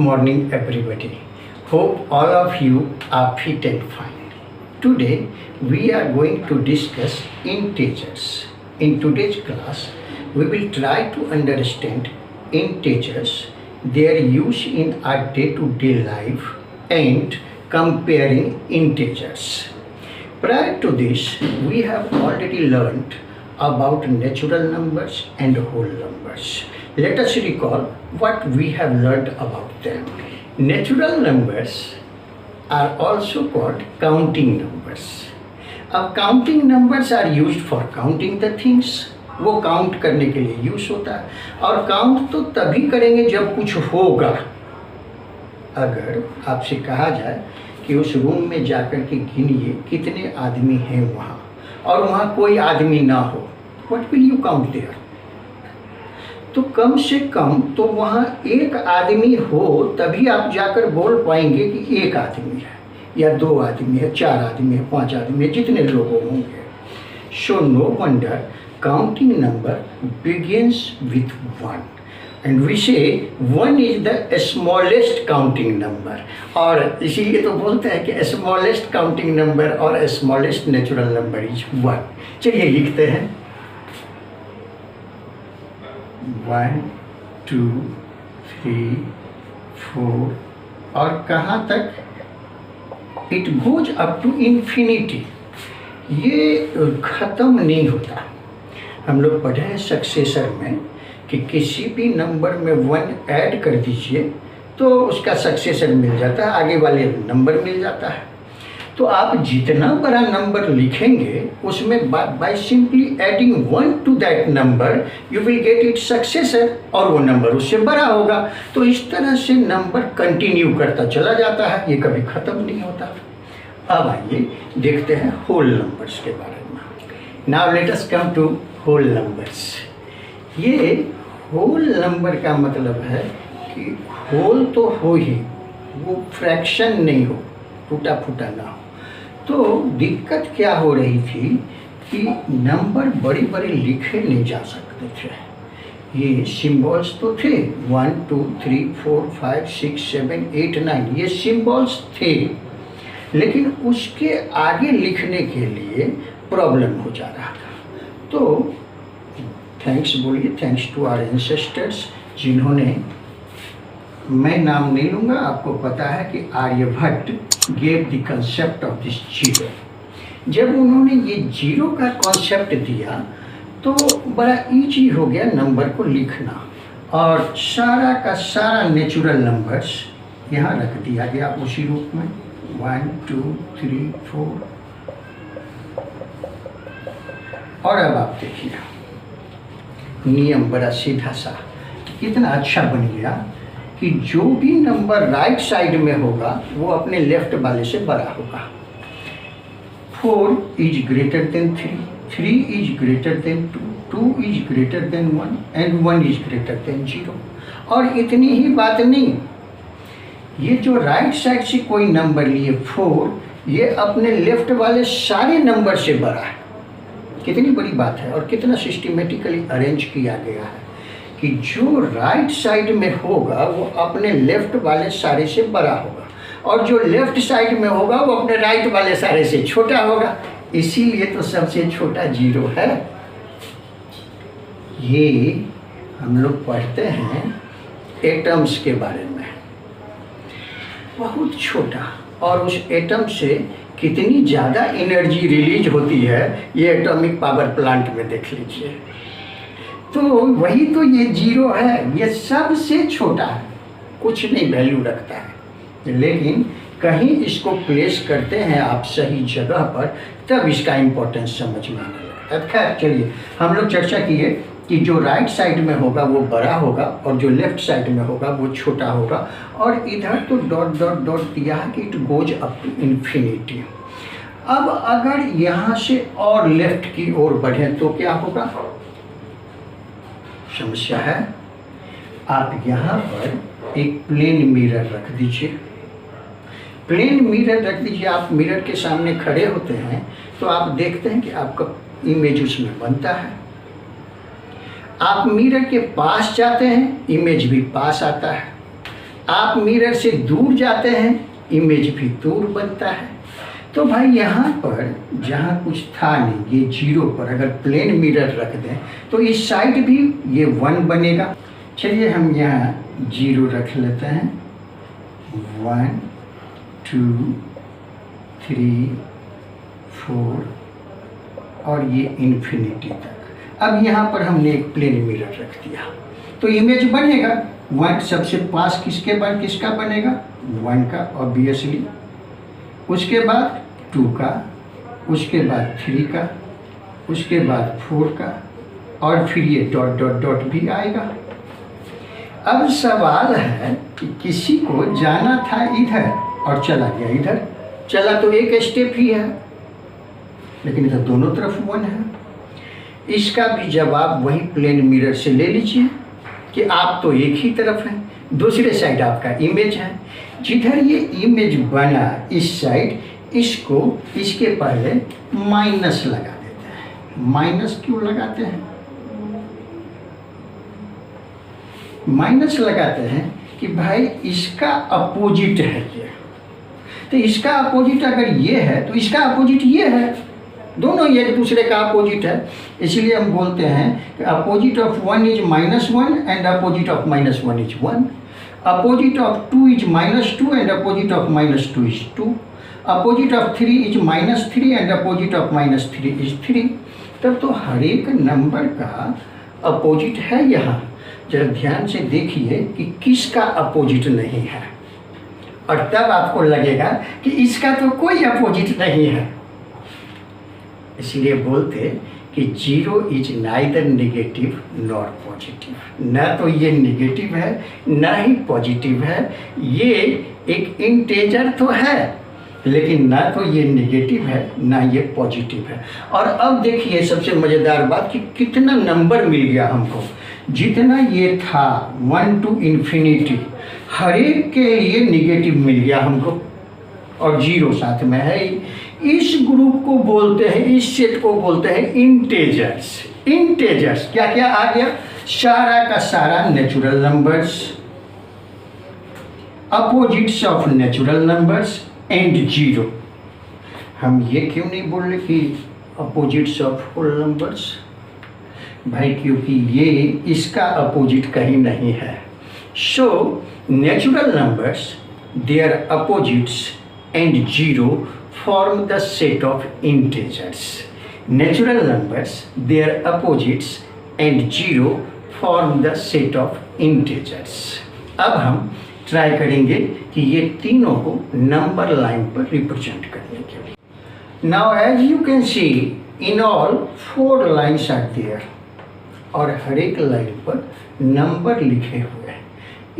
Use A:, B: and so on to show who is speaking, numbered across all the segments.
A: morning, everybody. Hope all of you are fit and fine. Today, we are going to discuss integers. In today's class, we will try to understand integers, their use in our day-to-day life, and comparing integers. Prior to this, we have already learned about natural numbers and whole numbers. Let us recall what we have learned about them. Natural numbers are also called counting numbers. अब counting numbers are used for counting the things, वो count करने के लिए use होता है। और count तो तभी करेंगे जब कुछ होगा। अगर आपसे कहा जाए कि उस रूम में जाकर के गिनिए कितने आदमी हैं वहाँ, और वहाँ कोई आदमी ना हो, what will you count there? तो कम से कम तो वहाँ एक आदमी हो तभी आप जाकर बोल पाएंगे कि एक आदमी है, या दो आदमी है, चार आदमी है, पांच आदमी है, जितने लोग होंगे। So no wonder counting number begins with one, and we say one is the smallest counting number. और इसीलिए तो बोलते हैं कि स्मॉलेस्ट काउंटिंग नंबर और smallest natural number is one. चलिए लिखते हैं 1 2 3 4, और कहाँ तक? It goes up to infinity. ये ख़त्म नहीं होता। हम लोग पढ़े हैं सक्सेसर में कि किसी भी नंबर में 1 ऐड कर दीजिए तो उसका सक्सेसर मिल जाता है, आगे वाले नंबर मिल जाता है। तो आप जितना बड़ा नंबर लिखेंगे उसमें by simply adding 1 to that number you will get it successor, और वो नंबर उससे बड़ा होगा। तो इस तरह से नंबर कंटिन्यू करता चला जाता है, ये कभी ख़त्म नहीं होता। अब आइए देखते हैं होल नंबर्स के बारे में। Now let us come to whole numbers. ये होल नंबर का मतलब है कि होल तो हो ही, वो फ्रैक्शन नहीं हो, टूटा फूटा ना हो। तो दिक्कत क्या हो रही थी कि नंबर बड़े बड़े लिखे नहीं जा सकते थे। ये सिंबल्स तो थे 1 2 3 4 5 6 7 8 9, ये सिंबल्स थे, लेकिन उसके आगे लिखने के लिए प्रॉब्लम हो जा रहा था। तो थैंक्स बोलिए, थैंक्स टू आवर एंसेस्टर्स, जिन्होंने, मैं नाम नहीं लूँगा, आपको पता है कि Aryabhata gave the concept of this zero. जब उन्होंने ये जीरो का कॉन्सेप्ट दिया तो बड़ा इजी हो गया नंबर को लिखना, और सारा का सारा नेचुरल नंबर्स यहाँ रख दिया गया उसी रूप में 1 2 3 4। और अब आप देखिए नियम बड़ा सीधा सा, कितना अच्छा बन गया कि जो भी नंबर राइट साइड में होगा वो अपने लेफ्ट वाले से बड़ा होगा। 4 is greater than 3, 3 is greater than 2, 2 is greater than 1, and 1 is greater than 0। और इतनी ही बात नहीं, ये जो राइट साइड से कोई नंबर लिए 4, ये अपने लेफ्ट वाले सारे नंबर से बड़ा है। कितनी बड़ी बात है, और कितना सिस्टमेटिकली अरेंज किया गया है कि जो राइट साइड में होगा वो अपने लेफ्ट वाले सारे से बड़ा होगा, और जो लेफ्ट साइड में होगा वो अपने राइट वाले सारे से छोटा होगा। इसीलिए तो सबसे छोटा 0 है। ये हम लोग पढ़ते हैं एटम्स के बारे में, बहुत छोटा, और उस एटम से कितनी ज़्यादा एनर्जी रिलीज होती है ये एटॉमिक पावर प्लांट में देख लीजिए। तो वही तो ये 0 है, ये सबसे छोटा है, कुछ नहीं वैल्यू रखता है, लेकिन कहीं इसको प्लेस करते हैं आप सही जगह पर, तब इसका इम्पोर्टेंस समझ में आने लगता है। खैर चलिए, हम लोग चर्चा किए कि जो राइट साइड में होगा वो बड़ा होगा, और जो लेफ्ट साइड में होगा वो छोटा होगा। और इधर तो डॉट डॉट डॉट दिया है कि it goes up to infinity. अब अगर यहाँ से और लेफ्ट की ओर बढ़े तो क्या होगा? समस्या है। आप यहाँ पर एक प्लेन मिरर रख दीजिए, प्लेन मिरर रख दीजिए। आप मिरर के सामने खड़े होते हैं तो आप देखते हैं कि आपका इमेज उसमें बनता है। आप मिरर के पास जाते हैं, इमेज भी पास आता है। आप मिरर से दूर जाते हैं, इमेज भी दूर बनता है। तो भाई यहाँ पर जहाँ कुछ था नहीं, ये 0 पर अगर प्लेन मिरर रख दें तो इस साइड भी ये 1 बनेगा। चलिए हम यहाँ 0 रख लेते हैं, 1 2 3 4 और ये इन्फिनिटी तक। अब यहाँ पर हमने एक प्लेन मिरर रख दिया तो इमेज बनेगा 1 सबसे पास किसका बनेगा, 1 का ऑब्वियसली, उसके बाद 2 का, उसके बाद 3 का, उसके बाद 4 का और फिर ये डॉट डॉट डॉट भी आएगा। अब सवाल है कि किसी को जाना था इधर और चला गया इधर, चला तो एक स्टेप ही है, लेकिन इधर दोनों तरफ 1 है। इसका भी जवाब वही प्लेन मिरर से ले लीजिए कि आप तो एक ही तरफ हैं, दूसरे साइड आपका इमेज है। जिधर ये इमेज बना इस साइड, इसको इसके पहले माइनस लगा देते हैं। माइनस क्यों लगाते हैं? माइनस लगाते हैं कि भाई इसका अपोजिट है ये, तो इसका अपोजिट अगर ये है तो इसका अपोजिट ये है, दोनों ये एक दूसरे का अपोजिट है। इसलिए हम बोलते हैं कि opposite of 1 is -1 and opposite of -1 is 1। Opposite of 2 is -2 and opposite of -2 is 2। Opposite of 3 is -3 and opposite of -3 is 3। तब तो हर एक नंबर का अपोजिट है यहाँ। जरा ध्यान से देखिए कि किसका अपोजिट नहीं है, और तब आपको लगेगा कि इसका तो कोई अपोजिट नहीं है। इसलिए बोलते कि 0 is neither negative nor positive. न तो ये नेगेटिव है न ही पॉजिटिव है, ये एक इंटेजर तो है लेकिन ना तो ये नेगेटिव है ना ये पॉजिटिव है। और अब देखिए सबसे मज़ेदार बात कि कितना नंबर मिल गया हमको। जितना ये था 1 to इन्फिनिटी, हर एक के लिए नेगेटिव मिल गया हमको और 0 साथ में है। इस ग्रुप को बोलते हैं, इस सेट को बोलते हैं इंटेजर्स। इंटेजर्स क्या क्या आ गया? सारा का सारा natural numbers, opposites of natural numbers and 0। हम ये क्यों नहीं बोल रहे कि अपोजिट्स ऑफ होल नंबर्स? भाई क्योंकि ये इसका अपोजिट कहीं नहीं है। So natural numbers, their opposites and 0 form the set of integers. Natural numbers, their opposites and 0 form the set of integers. अब हम ट्राई करेंगे कि ये तीनों को नंबर लाइन पर रिप्रेजेंट करने के लिए। Now as you can see, in all 4 lines are there और हर एक लाइन पर नंबर लिखे हुए हैं।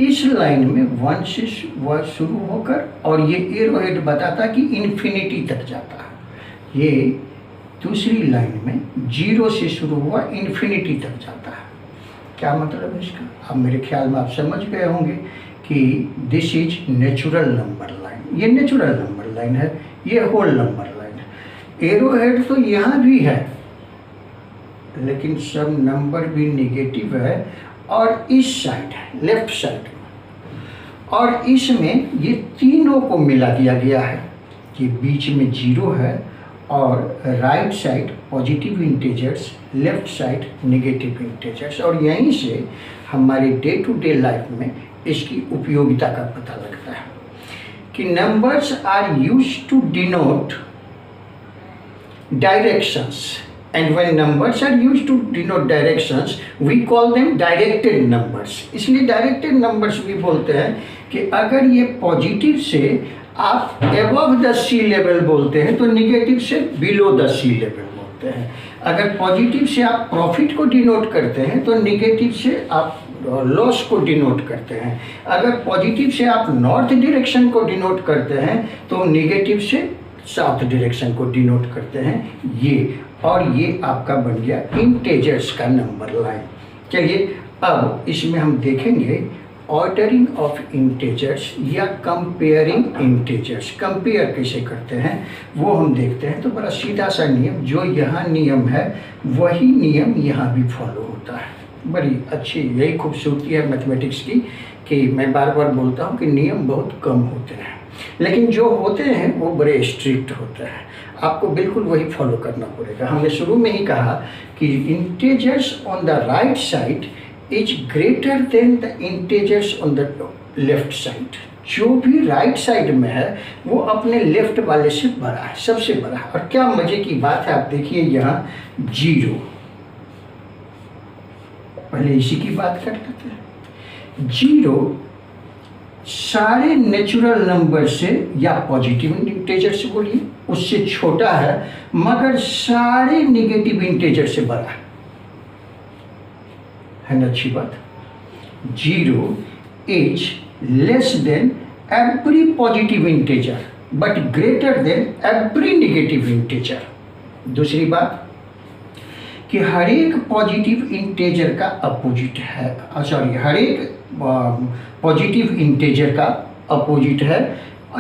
A: इस लाइन में 1 से शुरू होकर और ये एरो हेड बताता कि इन्फिनिटी तक जाता है। ये दूसरी लाइन में 0 से शुरू हुआ इन्फिनिटी तक जाता है। क्या मतलब है इसका? अब मेरे ख्याल में आप समझ गए होंगे कि this is natural number line. ये नेचुरल नंबर लाइन है, ये होल नंबर लाइन है। एरो हेड तो यहाँ भी है लेकिन सब नंबर भी नेगेटिव है और इस साइड है, लेफ्ट साइड में, और इसमें ये तीनों को मिला दिया गया है। ये बीच में 0 है और right side positive integers, left side negative integers. और यहीं से हमारे डे टू डे लाइफ में इसकी उपयोगिता का पता लगता है कि numbers are used to denote directions, and when numbers are used to denote directions we call them directed numbers। इसलिए डायरेक्टेड नंबर्स भी बोलते हैं कि अगर ये पॉजिटिव से आप एबव द सी लेवल बोलते हैं तो निगेटिव से बिलो द सी लेवल बोलते हैं। अगर पॉजिटिव से आप प्रॉफिट को डिनोट करते हैं तो निगेटिव से आप लॉस को डिनोट करते हैं। अगर पॉजिटिव से आप नॉर्थ डायरेक्शन को डिनोट करते हैं तो निगेटिव से साउथ डायरेक्शन को डिनोट करते हैं। ये और ये आपका बन गया इंटेजर्स का नंबर लाइन। चलिए अब इसमें हम देखेंगे ऑर्डरिंग ऑफ इंटेजर्स या कंपेयरिंग इंटेजर्स। कंपेयर कैसे करते हैं वो हम देखते हैं। तो बड़ा सीधा सा नियम, जो यहाँ नियम है वही नियम यहाँ भी फॉलो होता है। बड़ी अच्छी यही खूबसूरती है मैथमेटिक्स की कि मैं बार बार बोलता हूँ कि नियम बहुत कम होते हैं, लेकिन जो होते हैं वो बड़े स्ट्रिक्ट होते हैं, आपको बिल्कुल वही फॉलो करना पड़ेगा। हमने शुरू में ही कहा कि integers on the right side is greater than the integers on the left side. जो भी राइट साइड में है वो अपने लेफ्ट वाले से बड़ा है, सबसे बड़ा है। और क्या मजे की बात है, आप देखिए यहाँ 0, पहले इसी की बात कर लेते हैं। 0 सारे नेचुरल नंबर से या पॉजिटिव इंटीजर से बोलिए उससे छोटा है, मगर सारे नेगेटिव इंटीजर से बड़ा है ना अच्छी बात। 0 is less than every positive integer but greater than every negative integer. दूसरी बात कि हर एक पॉजिटिव इंटीजर का अपोजिट है, हर एक पॉजिटिव इंटीजर का अपोजिट है,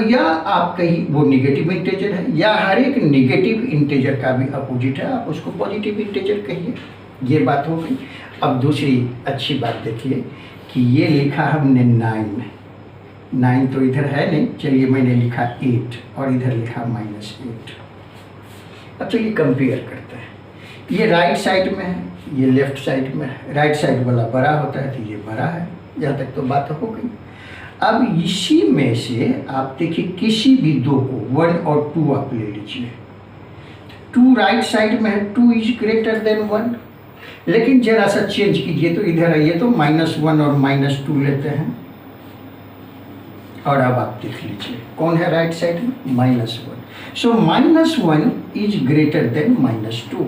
A: या आप कहीं वो नेगेटिव इंटीजर है, या हर एक नेगेटिव इंटीजर का भी अपोजिट है, आप उसको पॉजिटिव इंटीजर कहिए। ये बात हो गई। अब दूसरी अच्छी बात देखिए कि ये लिखा हमने 9 तो इधर है नहीं, चलिए मैंने लिखा 8 और इधर लिखा -8। अब चलिए कंपेयर करते हैं, ये राइट साइड में है, ये लेफ्ट साइड में है। राइट साइड वाला बड़ा होता है तो ये बड़ा है, यहाँ तक तो बात हो गई। अब इसी में से आप देखिए किसी भी दो को 1 और 2 आप ले लीजिए। 2 राइट साइड में है, 2 इज ग्रेटर देन 1, लेकिन जरा सा चेंज कीजिए तो इधर आइए तो -1 और -2 लेते हैं, और अब आप देख लीजिए कौन है राइट साइड में, -1। सो -1 इज ग्रेटर देन -2।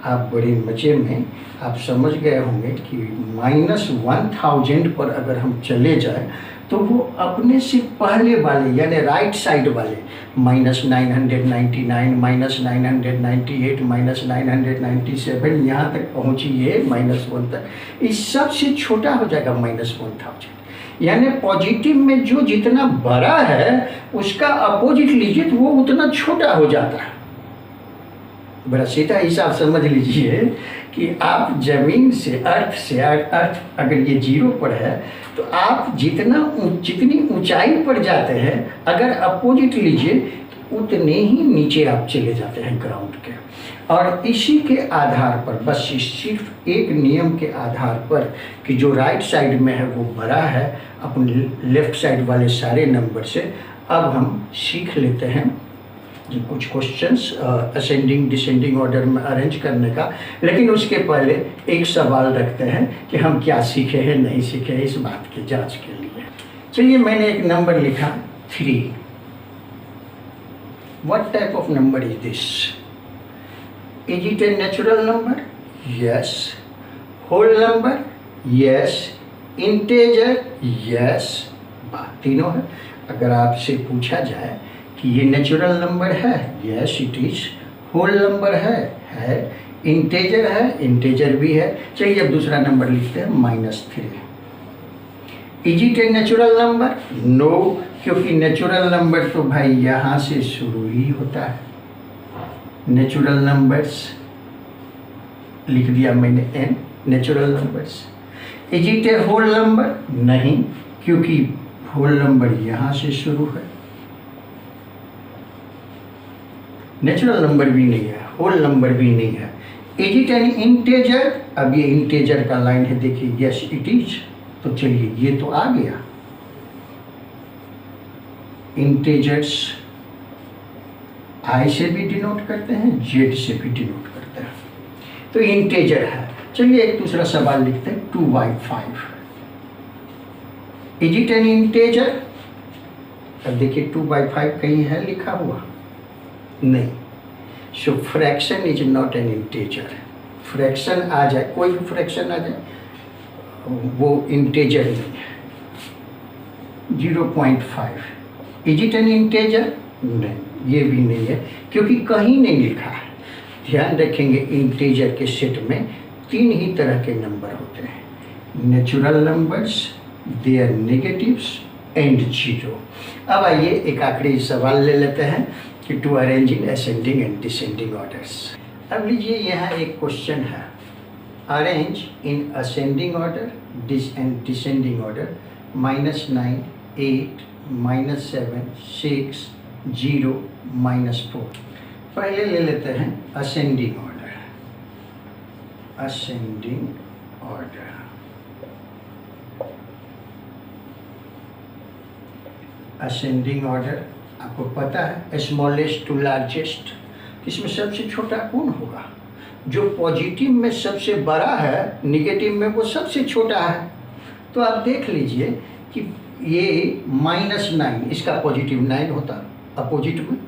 A: आप बड़े मजे में आप समझ गए होंगे कि -1000 पर अगर हम चले जाए तो वो अपने से पहले वाले यानी राइट साइड वाले -999, -998, -997, यहाँ तक पहुँचिए -1 तक, इस सबसे छोटा हो जाएगा -1000। यानी पॉजिटिव में जो जितना बड़ा है उसका अपोजिट लीजिए तो वो उतना छोटा हो जाता है। बड़ा सीधा हिसाब समझ लीजिए कि आप जमीन से अर्थ अगर ये 0 पर है तो आप जितनी ऊंचाई पर जाते हैं अगर अपोजिट लीजिए तो उतने ही नीचे आप चले जाते हैं ग्राउंड के। और इसी के आधार पर बस सिर्फ एक नियम के आधार पर कि जो राइट साइड में है वो बड़ा है अपने लेफ्ट साइड वाले सारे नंबर से, अब हम सीख लेते हैं कुछ क्वेश्चंस असेंडिंग डिसेंडिंग ऑर्डर में अरेंज करने का। लेकिन उसके पहले एक सवाल रखते हैं कि हम क्या सीखे हैं नहीं सीखे हैं, इस बात की जांच के लिए। चलिए मैंने एक नंबर लिखा 3। What type of number is this? Is it a natural number? Yes. Whole number? Yes. Integer? Yes. बात तीनों है। अगर आपसे पूछा जाए कि ये नेचुरल नंबर है, yes it is. Whole number है। इंटीजर है, इंटीजर भी है। चलिए अब दूसरा नंबर लिखते हैं -3। Is it a natural number? No, क्योंकि नेचुरल नंबर तो भाई यहाँ से शुरू ही होता है। नेचुरल नंबर्स लिख दिया मैंने n, natural numbers. Is it a whole number? नहीं, क्योंकि होल नंबर यहाँ से शुरू है। नेचुरल नंबर भी नहीं है, होल नंबर भी नहीं है। Is it an integer? अब ये इंटीजर का लाइन है, देखिए यस इट इज। तो चलिए ये तो आ गया। इंटीजर्स आई से भी डिनोट करते हैं, जेड से भी डिनोट करते हैं, तो इंटीजर है। चलिए एक दूसरा सवाल लिखते हैं 2/5। Is it an integer? अब देखिए 2/5 कहीं है लिखा हुआ? नहीं। So fraction is not an integer. Fraction आ जाए, कोई भी फ्रैक्शन आ जाए, वो इंटीजर नहीं है। 0.5 इज इट एन इंटीजर? नहीं, ये भी नहीं है, क्योंकि कहीं नहीं लिखा है। ध्यान रखेंगे इंटीजर के सेट में 3 ही तरह के नंबर होते हैं, natural numbers, their negatives and 0। अब आइए एक आखिरी सवाल ले लेते हैं कि to arrange in ascending and descending orders. अब लीजिए यहाँ एक क्वेश्चन है, arrange in ascending order and descending order -9, 8, -7, 6, 0, -4। पहले ले लेते हैं ascending order. Ascending order, ascending order आपको पता है स्मॉलेस्ट टू लार्जेस्ट, इसमें सबसे छोटा कौन होगा? जो पॉजिटिव में सबसे बड़ा है, निगेटिव में वो सबसे छोटा है। तो आप देख लीजिए कि ये -9, इसका पॉजिटिव 9 होता अपोजिट में,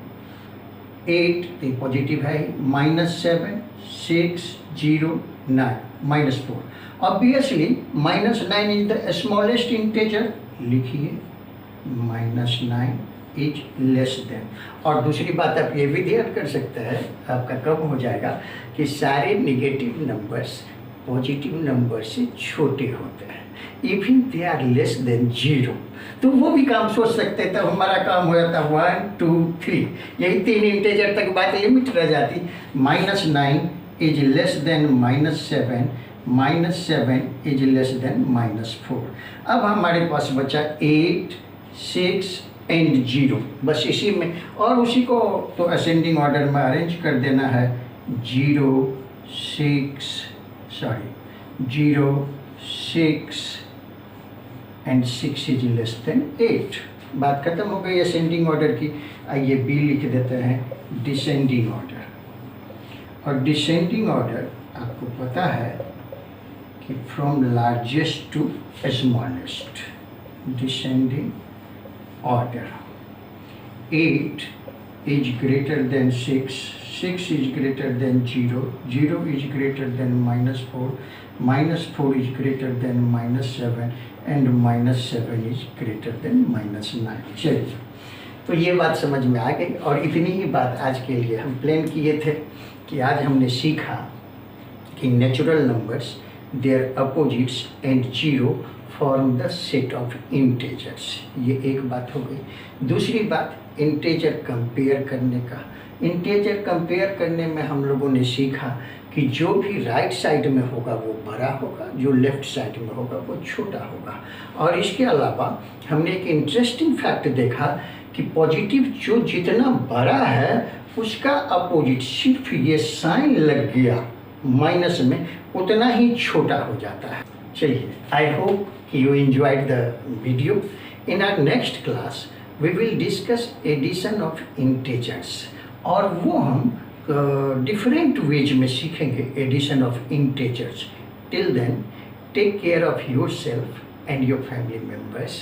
A: 8 तो पॉजिटिव है, -7, 6, 0, 9, -4। Obviously -9 is the smallest integer, लिखिए -9 इज लेस देन। और दूसरी बात आप ये भी ध्यान कर सकते हैं, आपका कम हो जाएगा कि सारे निगेटिव नंबर्स पॉजिटिव नंबर से छोटे होते हैं, even they are less than 0। तो वो भी काम सोच सकते हैं, तब हमारा काम हो जाता 1, 2, 3, यही 3 इंटेजर तक बात लिमिट रह जाती। -9 is less than -7, -7 is less than -4। अब हमारे पास बचा 8, 6 एंड 0, बस इसी में, और उसी को तो असेंडिंग ऑर्डर में अरेंज कर देना है। 0, 6 एंड 6 इज लेस देन 8। बात खत्म हो गई असेंडिंग ऑर्डर की। आइए बी लिख देते हैं डिसेंडिंग ऑर्डर। और डिसेंडिंग ऑर्डर आपको पता है कि from largest to smallest, descending order। 8 is greater than 6, 6 is greater than 0, 0 is greater than -4, -4 is greater than -7 and -7 is greater than -9। चलिए, तो ये बात समझ में आ गई। और इतनी ही बात आज के लिए हम प्लान किए थे कि आज हमने सीखा कि natural numbers, their opposites and 0 form the set of integers. ये एक बात हो गई। दूसरी बात इंटेजर कंपेयर करने का। इंटेजर कंपेयर करने में हम लोगों ने सीखा कि जो भी राइट साइड में होगा वो बड़ा होगा, जो लेफ्ट साइड में होगा वो छोटा होगा। और इसके अलावा हमने एक इंटरेस्टिंग फैक्ट देखा कि पॉजिटिव जो जितना बड़ा है उसका अपोजिट, सिर्फ ये साइन लग गया माइनस में, उतना ही छोटा हो जाता है। चलिए, I hope you enjoyed the video. In our next class we will discuss addition of integers, और वो हम different ways में सीखेंगे addition of integers. Till then, take care of yourself and your family members.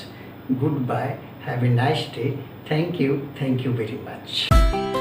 A: Goodbye, have a nice day. Thank you very much.